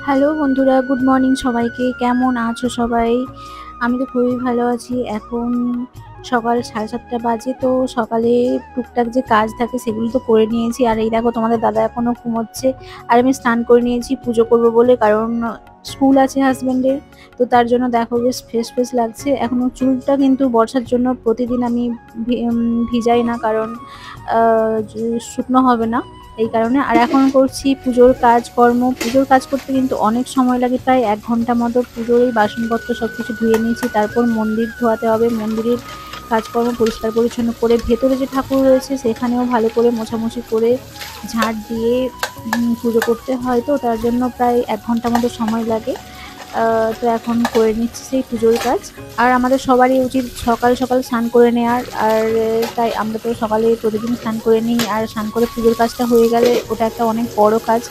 Hello বন্ধুরা, good morning সবাইকে। কেমন আছো সবাই? আমি তো খুবই ভালো আছি। এখন সকাল 7:30 বাজে। তো সকালে টুকটাক যে কাজ থাকে সেগুলো তো করে নিয়েছি। আর এই দেখো তোমাদের দাদা এখনো ঘুমোচ্ছে। আর আমি স্নান করে নিয়েছি পুজো করবো বলে, কারণ স্কুল আছে হাজবেন্ডের। তো তার জন্য দেখো বেশ ফ্রেশ ফ্রেশ লাগছে। এখনো চুলটা কিন্তু বর্ষার জন্য প্রতিদিন আমি ভিজাই না, কারণ শুকনো হবে না এই কারণে। আর এখন করছি পুজোর কাজকর্ম। পুজোর কাজ করতে কিন্তু অনেক সময় লাগে, প্রায় 1 ঘন্টা মতো। পুজোর এই বাসনপত্র সবকিছু ধুয়ে নিয়েছি, তারপর মন্দির ধোয়াতে হবে। মন্দিরের কাজকর্ম পরিষ্কার পরিচ্ছন্ন করে, ভেতরে যে ঠাকুর রয়েছে সেখানেও ভালো করে মোছামুছি করে ঝাঁট দিয়ে পুজো করতে হয়। তো তার জন্য প্রায় 1 ঘন্টা মতো সময় লাগে। তো এখন করে নিচ্ছি সেই পুজোর কাজ। আর আমাদের সবারই উচিত সকাল সকাল স্নান করে নেওয়ার। আর তাই আমরা তো সকালে প্রতিদিন স্নান করে নিই। আর স্নান করে পুজোর কাজটা হয়ে গেলে ওটা একটা অনেক বড় কাজ,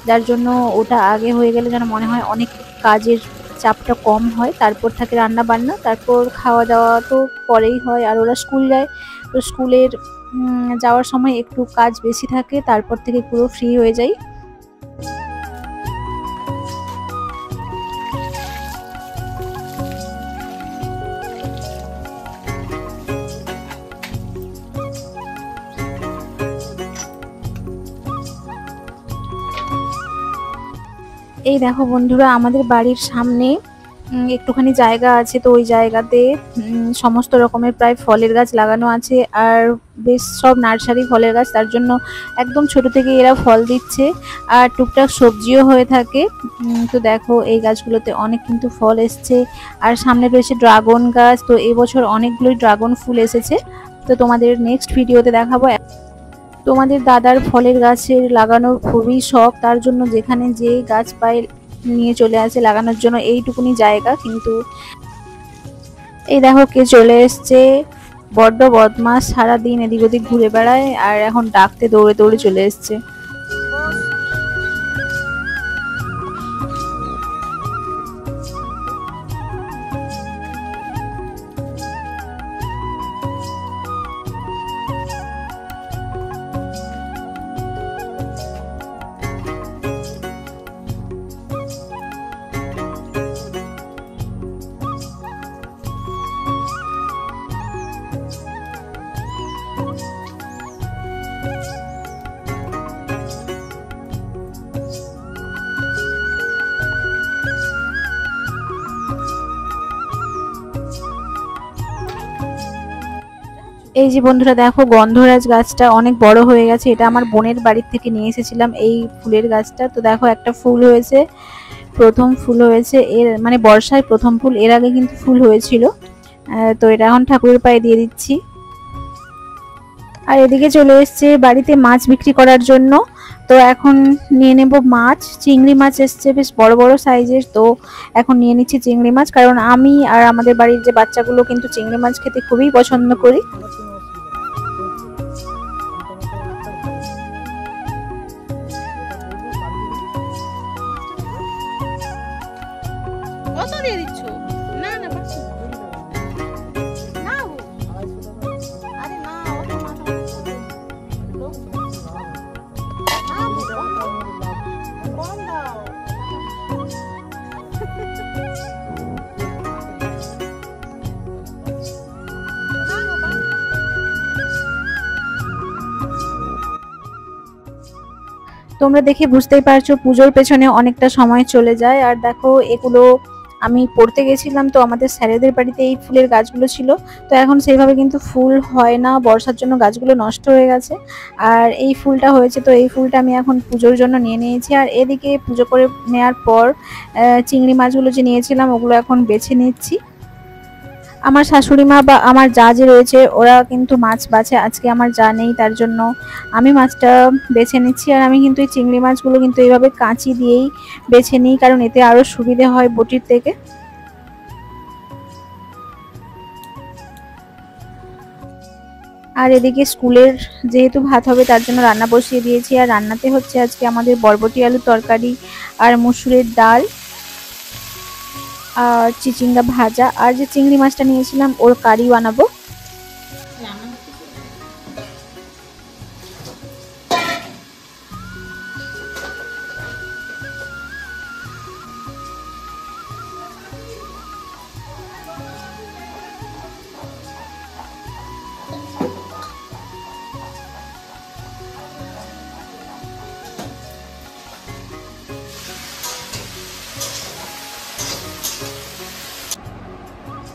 যার জন্য ওটা আগে হয়ে গেলে যেন মনে হয় অনেক কাজের চাপটা কম হয়। তারপর থাকে রান্না বান্না, তারপর খাওয়া দাওয়া তো পরেই হয়। আর ওরা স্কুল যায়, তো স্কুলের যাওয়ার সময় একটু কাজ বেশি থাকে, তারপর থেকে পুরো ফ্রি হয়ে যাই। এই দেখো বন্ধুরা, আমাদের বাড়ির সামনে একটুখানি জায়গা আছে। তো ওই জায়গাতে সমস্ত রকমের প্রায় ফলের গাছ লাগানো আছে। আর বেশ সব নার্সারি ফলের গাছ, তার জন্য একদম ছোট থেকে এরা ফল দিচ্ছে। আর টুকটাক সবজিও হয়ে থাকে। তো দেখো এই গাছগুলোতে অনেক কিন্তু ফল এসছে। আর সামনে রয়েছে ড্রাগন গাছ। তো এবছর অনেকগুলোই ড্রাগন ফুল এসেছে। তো তোমাদের নেক্সট ভিডিওতে দেখাবো। তোমাদের দাদার ফলের গাছের লাগানোর খুবই শখ, তার জন্য যেখানে যে গাছ পায় নিয়ে চলে আসে লাগানোর জন্য। এইটুকুনি জায়গা কিন্তু। এই দেখো কে চলে এসছে, বড্ড বদমাস, সারাদিন এদিক ওদিক ঘুরে বেড়ায়। আর এখন ডাকতে দৌড়ে দৌড়ে চলে এসছে। এই যে বন্ধুরা দেখো, গন্ধরাজ গাছটা অনেক বড় হয়ে গেছে। এটা আমার বোনের বাড়ির থেকে নিয়ে এসেছিলাম এই ফুলের গাছটা। তো দেখো একটা ফুল হয়েছে, প্রথম ফুল হয়েছে এর, মানে বর্ষায় প্রথম ফুল। এর আগে কিন্তু ফুল হয়েছিল। তো এটা এখন ঠাকুরের পায়ে দিয়ে দিচ্ছি। আর এদিকে চলে এসছে বাড়িতে মাছ বিক্রি করার জন্য। তো এখন নিয়ে নেব মাছ। চিংড়ি মাছ এসছে বেশ বড় বড় সাইজের। তো এখন নিয়ে নিচ্ছি চিংড়ি মাছ, কারণ আমি আর আমাদের বাড়ির যে বাচ্চাগুলো কিন্তু চিংড়ি মাছ খেতে খুবই পছন্দ করি। কত দিয়ে দিচ্ছ? না না পারছি না গো। আরে না, অত না কম দাও। না গো, তোমরা দেখে বুঝতেই পারছো পুজোর পেছনে অনেকটা সময় চলে যায়। আর দেখো এগুলো আমি পড়তে গেছিলাম, তো আমাদের স্যারেদের বাড়িতে এই ফুলের গাছগুলো ছিল। তো এখন সেইভাবে কিন্তু ফুল হয় না, বর্ষার জন্য গাছগুলো নষ্ট হয়ে গেছে। আর এই ফুলটা হয়েছে, তো এই ফুলটা আমি এখন পুজোর জন্য নিয়ে নিয়েছি। আর এদিকে পুজো করে নেওয়ার পর চিংড়ি মাছগুলো যে নিয়েছিলাম ওগুলো এখন বেছে নিচ্ছি। আমার শাশুড়ি মা বা আমার যা যে রয়েছে ওরা কিন্তু মাছ বাছে। আজকে আমার যা নেই, তার জন্য আমি মাছটা বেছে নিচ্ছি। আর আমি কিন্তু এই চিংড়ি মাছগুলো কিন্তু এইভাবে কাঁচি দিয়েই বেছে নিই, কারণ এতে আরও সুবিধে হয় বটির থেকে। আর এদিকে স্কুলের যেহেতু ভাত হবে, তার জন্য রান্না বসিয়ে দিয়েছি। আর রান্নাতে হচ্ছে আজকে আমাদের বরবটি আলুর তরকারি আর মসুরের ডাল আর চিচিঙ্গা ভাজা। আর যে চিংড়ি মাছটা নিয়েছিলাম ওর কারি বানাবো।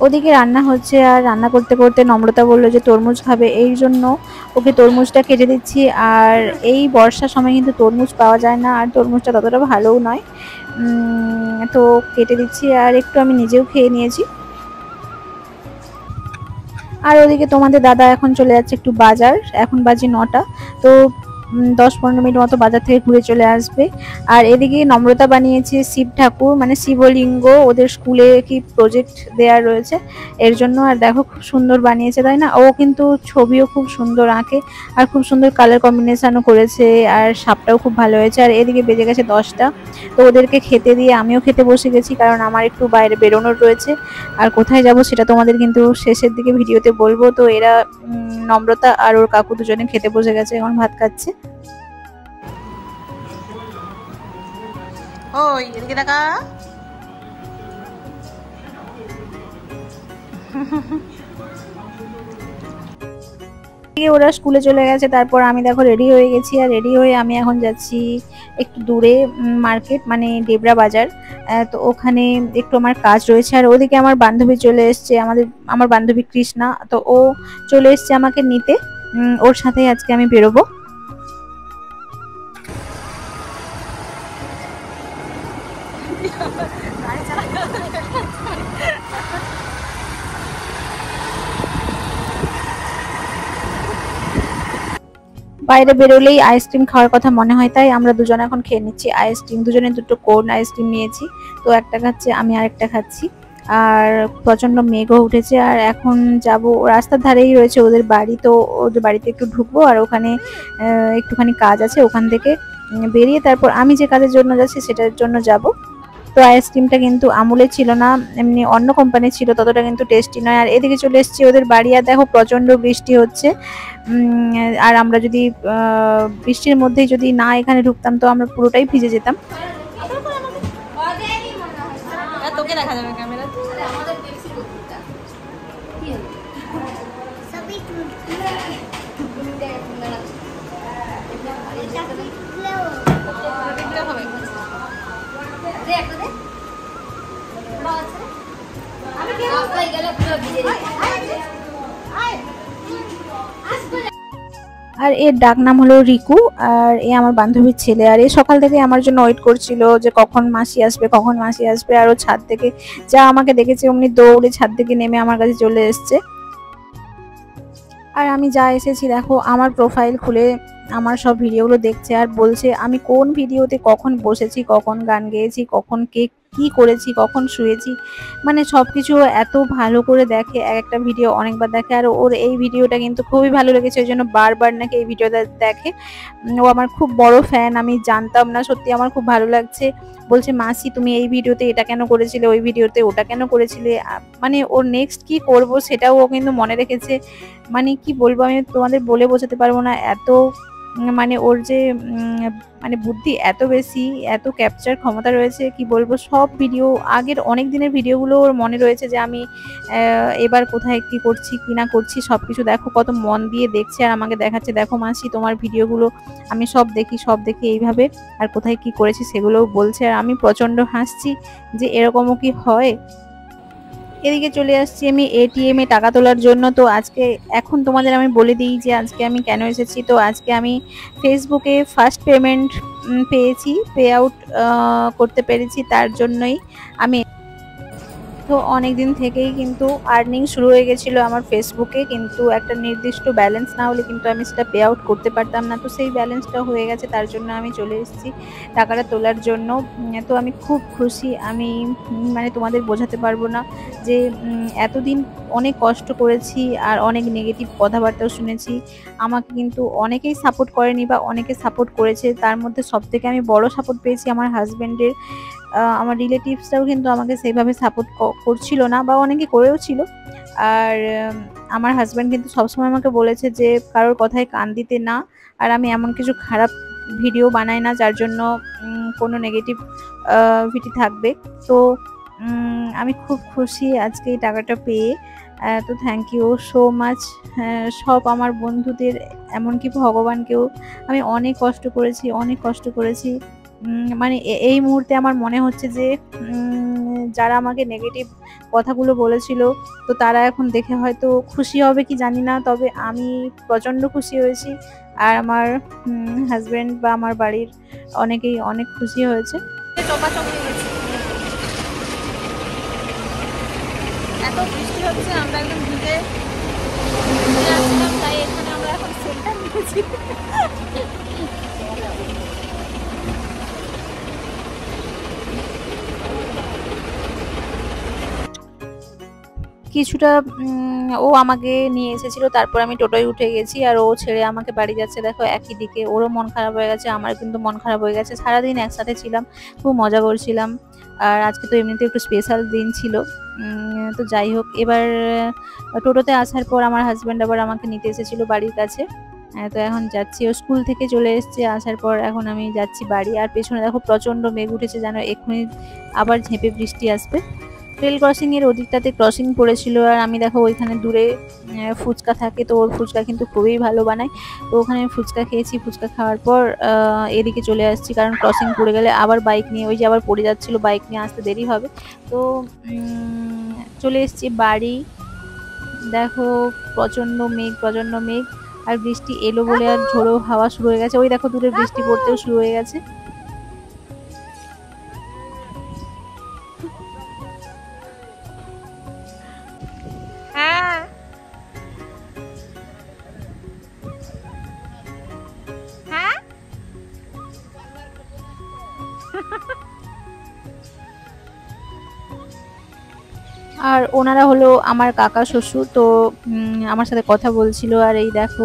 ওদিকে রান্না হচ্ছে, আর রান্না করতে করতে নম্রতা বলল যে তরমুজ খাবে, এই জন্য ওকে তরমুজটা কেটে দিচ্ছি। আর এই বর্ষার সময় কিন্তু তরমুজ পাওয়া যায় না, আর তরমুজটা ততটা ভালোও নয়। তো কেটে দিচ্ছি, আর একটু আমি নিজেও খেয়ে নিয়েছি। আর ওদিকে তোমাদের দাদা এখন চলে যাচ্ছে একটু বাজার, এখন বাজে 9টা। তো 10-15 মিনিট মতো বাজার থেকে ঘুরে চলে আসবে। আর এদিকে নম্রতা বানিয়েছে শিব ঠাকুর, মানে শিবলিঙ্গ, ওদের স্কুলে কি প্রজেক্ট দেওয়া রয়েছে এর জন্য। আর দেখো খুব সুন্দর বানিয়েছে, তাই না? ও কিন্তু ছবিও খুব সুন্দর আঁকে, আর খুব সুন্দর কালার কম্বিনেশনও করেছে, আর সাপটাও খুব ভালো হয়েছে। আর এদিকে বেজে গেছে 10টা। তো ওদেরকে খেতে দিয়ে আমিও খেতে বসে গেছি, কারণ আমার একটু বাইরে বেরোনোর রয়েছে। আর কোথায় যাব সেটা তোমাদের কিন্তু শেষের দিকে ভিডিওতে বলবো। তো এরা নম্রতা আর ওর কাকু দুজনে খেতে বসে গেছে, এখন ভাত খাচ্ছে। ওই এদিকে দেখা। ওরা স্কুলে চলে গেছে, তারপর আমি দেখো রেডি হয়ে গেছি। আর রেডি হয়ে আমি এখন যাচ্ছি একটু দূরে মার্কেট, মানে ডেবরা বাজার। তো ওখানে একটু আমার কাজ রয়েছে। আর ওদিকে আমার বান্ধবী চলে এসছে, আমার বান্ধবী কৃষ্ণা, তো ও চলে এসছে আমাকে নিতে। ওর সাথে আজকে আমি বেরোবো। বাইরে বেরোলেই আইসক্রিম খাওয়ার কথা মনে হয়, তাই আমরা দুজনে এখন খেয়ে নিচ্ছি আইসক্রিম। দুজনে দুটো কোন আইসক্রিম নিয়েছি, তো একটা খাচ্ছে আমি, আরেকটা খাচ্ছি। আর প্রচন্ড মেঘও উঠেছে। আর এখন যাব, রাস্তার ধারেই রয়েছে ওদের বাড়ি, তো ওদের বাড়িতে একটু ঢুকবো। আর ওখানে একটুখানি কাজ আছে, ওখান থেকে বেরিয়ে তারপর আমি যে কাজের জন্য যাচ্ছি সেটার জন্য যাব। তো আইসক্রিমটা কিন্তু আমুলের ছিল না, এমনি অন্য কোম্পানির ছিল, ততটা কিন্তু টেস্টি নয়। আর এদিকে চলে এসেছি ওদের বাড়ি, আর দেখো প্রচন্ড বৃষ্টি হচ্ছে। আর আমরা যদি বৃষ্টির মধ্যেই যদি না এখানে ঢুকতাম, তো আমরা পুরোটাই ভিজে যেতাম। তোকে দেখা যাবে ক্যামেরা। আর এর ডাক নাম হলো রিকু, আর এ আমার বান্ধবীর ছেলে। আর এ সকাল থেকে আমার জন্য ওয়েট করছিল যে কখন মাসি আসবে, কখন মাসি আসবে। আর ও ছাদ থেকে যা আমাকে দেখেছে অমনি দৌড়ে ছাদ থেকে নেমে আমার কাছে চলে এসছে। আর আমি যা এসেছি দেখো, আমার প্রোফাইল খুলে আমার সব ভিডিওগুলো দেখছে, আর বলছে আমি কোন ভিডিওতে কখন বসেছি, কখন গান গেয়েছি, কখন কে কি করেছি, কখন শুয়েছি, মানে সবকিছু এত ভালো করে দেখে। এক একটা ভিডিও অনেকবার দেখে। আর ওর এই ভিডিওটা কিন্তু খুবই ভালো লেগেছে, ওই জন্য বারবার নাকি এই ভিডিওটা দেখে। ও আমার খুব বড় ফ্যান, আমি জানতাম না, সত্যি আমার খুব ভালো লাগছে। বলছে মাসি তুমি এই ভিডিওতে এটা কেন করেছিলে, ওই ভিডিওতে ওটা কেন করেছিলে। মানে ওর নেক্সট কি করব সেটাও ও কিন্তু মনে রেখেছে। মানে কি বলবো, আমি তোমাদের বলে বোঝাতে পারবো না। এত মানে ওর যে মানে বুদ্ধি এত বেশি, এত ক্যাপচার ক্ষমতা রয়েছে, কি বলবো। সব ভিডিও, আগের অনেক দিনের ভিডিওগুলো ওর মনে রয়েছে, যে আমি এবার কোথায় কি করছি কি না করছি সবকিছু দেখো কত মন দিয়ে দেখছে। আর আমাকে দেখাচ্ছে, দেখো মাসি তোমার ভিডিওগুলো আমি সব দেখি, সব দেখি এইভাবে, আর কোথায় কি করেছি সেগুলোও বলছে। আর আমি প্রচন্ড হাসছি যে এরকমও কি হয়। এদিকে চলে আসছি আমি এটিএম এ টাকা তোলার জন্য। তো আজকে এখন তোমাদের আমি বলে দিই যে আজকে আমি কেন এসেছি। তো আজকে আমি ফেসবুকে ফার্স্ট পেমেন্ট পেয়েছি, পে আউট করতে পেরেছি, তার জন্যই আমি। তো অনেক দিন থেকেই কিন্তু আর্নিং শুরু হয়ে গেছিলো আমার ফেসবুকে, কিন্তু একটা নির্দিষ্ট ব্যালেন্স না হলে কিন্তু আমি সেটা পে আউট করতে পারতাম না। তো সেই ব্যালেন্সটা হয়ে গেছে, তার জন্য আমি চলে এসেছি টাকাটা তোলার জন্য। তো আমি খুব খুশি। আমি মানে তোমাদের বোঝাতে পারবো না যে এতদিন অনেক কষ্ট করেছি, আর অনেক নেগেটিভ কথাবার্তাও শুনেছি। আমাকে কিন্তু অনেকেই সাপোর্ট করেনি, বা অনেকে সাপোর্ট করেছে। তার মধ্যে সবথেকে আমি বড় সাপোর্ট পেয়েছি আমার হাজব্যান্ডের। আমার রিলেটিভসরাও কিন্তু আমাকে সেইভাবে সাপোর্ট করছিল না, বা অনেকে করেও ছিল। আর আমার হাজব্যান্ড কিন্তু সবসময় আমাকে বলেছে যে কারোর কথায় কান দিতে না। আর আমি এমন কিছু খারাপ ভিডিও বানাই না যার জন্য কোনো নেগেটিভ ভিটি থাকবে। তো আমি খুব খুশি আজকে এই টাকাটা পেয়ে। তো থ্যাংক ইউ সো মাচ সব আমার বন্ধুদের, এমনকি ভগবানকেও। আমি অনেক কষ্ট করেছি, অনেক কষ্ট করেছি। মানে এই মুহূর্তে আমার মনে হচ্ছে যে যারা আমাকে নেগেটিভ কথাগুলো বলেছিল, তো তারা এখন দেখে হয়তো খুশি হবে কি জানি না, তবে আমি প্রচণ্ড খুশি হয়েছি। আর আমার হাজব্যান্ড বা আমার বাড়ির অনেকেই অনেক খুশি হয়েছে। এত বৃষ্টি হচ্ছে, আমরা একদম ভিজে ভিজে আসলাম, তাই এখানে আমরা এখন সেন্টার নিয়েছি। কিছুটা ও আমাকে নিয়ে এসেছিল, তারপর আমি টোটোয় উঠে গেছি আর ও ছেড়ে আমাকে বাড়ি যাচ্ছে। দেখো একই দিকে, ওরও মন খারাপ হয়ে গেছে, আমার কিন্তু মন খারাপ হয়ে গেছে। সারাদিন একসাথে ছিলাম, খুব মজা করছিলাম। আর আজকে তো এমনিতে একটু স্পেশাল দিন ছিল। তো যাই হোক, এবার টোটোতে আসার পর আমার হাজব্যান্ড আবার আমাকে নিতে এসেছিলো বাড়ির কাছে। তো এখন যাচ্ছি, ও স্কুল থেকে চলে এসছে, আসার পর এখন আমি যাচ্ছি বাড়ি। আর পেছনে দেখো প্রচণ্ড মেঘ উঠেছে, যেন এক্ষুনি আবার ঝেঁপে বৃষ্টি আসবে। রেল ক্রসিং এর ওদিকটাতে ক্রসিং পড়েছিল, আর আমি দেখো ওইখানে দূরে ফুচকা থাকে, তো ওর ফুচকা কিন্তু খুবই ভালো বানায়। তো ওখানে আমি ফুচকা খেয়েছি, ফুচকা খাওয়ার পর এদিকে চলে আসছি, কারণ ক্রসিং পড়ে গেলে আবার বাইক নিয়ে, ওই যে আবার পড়ে যাচ্ছিলো, বাইক নিয়ে আসতে দেরি হবে। তো চলে এসছি বাড়ি। দেখো প্রচণ্ড মেঘ, প্রচণ্ড মেঘ, আর বৃষ্টি এলো বলে আর ঝোড়ো হাওয়া শুরু হয়ে গেছে। ওই দেখো দূরে বৃষ্টি পড়তেও শুরু হয়ে গেছে। হ্যাঁ হ্যাঁ আর ওনারা হলো আমার কাকা শ্বশুর, তো আমার সাথে কথা বলছিল। আর এই দেখো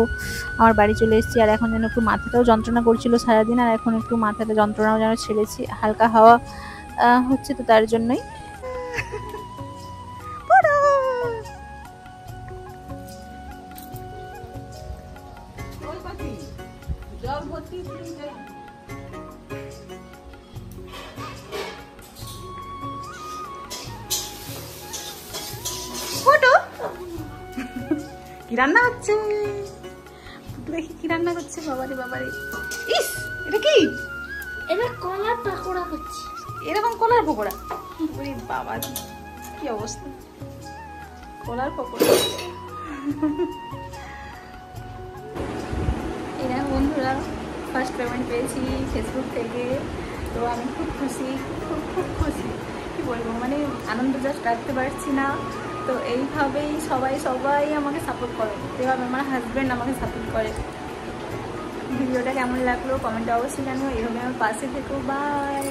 আমার বাড়ি চলে এসেছি, আর এখন যেন একটু মাথাটাও যন্ত্রণা করছিল সারাদিন, আর এখন একটু মাথাটা যন্ত্রণাও যেন ছেড়েছি, হালকা হাওয়া হচ্ছে, তো তার জন্যই। কি রান্না হচ্ছে দেখি, কি রান্না করছে। বাবারে বাবারে, ইস এটা কি? এটা কলার পাকোড়া হচ্ছে। এরকম কলার পকোড়া? ওরে বাবা, কি অবস্থা! কলার পকোড়া। এই দেখো বন্ধুরা, ফার্স্ট পেমেন্ট পেয়েছি ফেসবুক থেকে, তো আমি খুব খুশি, খুব খুব খুশি। কি বলবো, মানে আনন্দ জাস্ট রাখতে পারছি না। তো এইভাবেই সবাই সবাই আমাকে সাপোর্ট করে, যেভাবে আমার হাজব্যান্ড আমাকে সাপোর্ট করে। ভিডিওটা কেমন লাগলো কমেন্টে অবশ্যই জানিও, এভাবে আমার পাশে থেকো। বাই।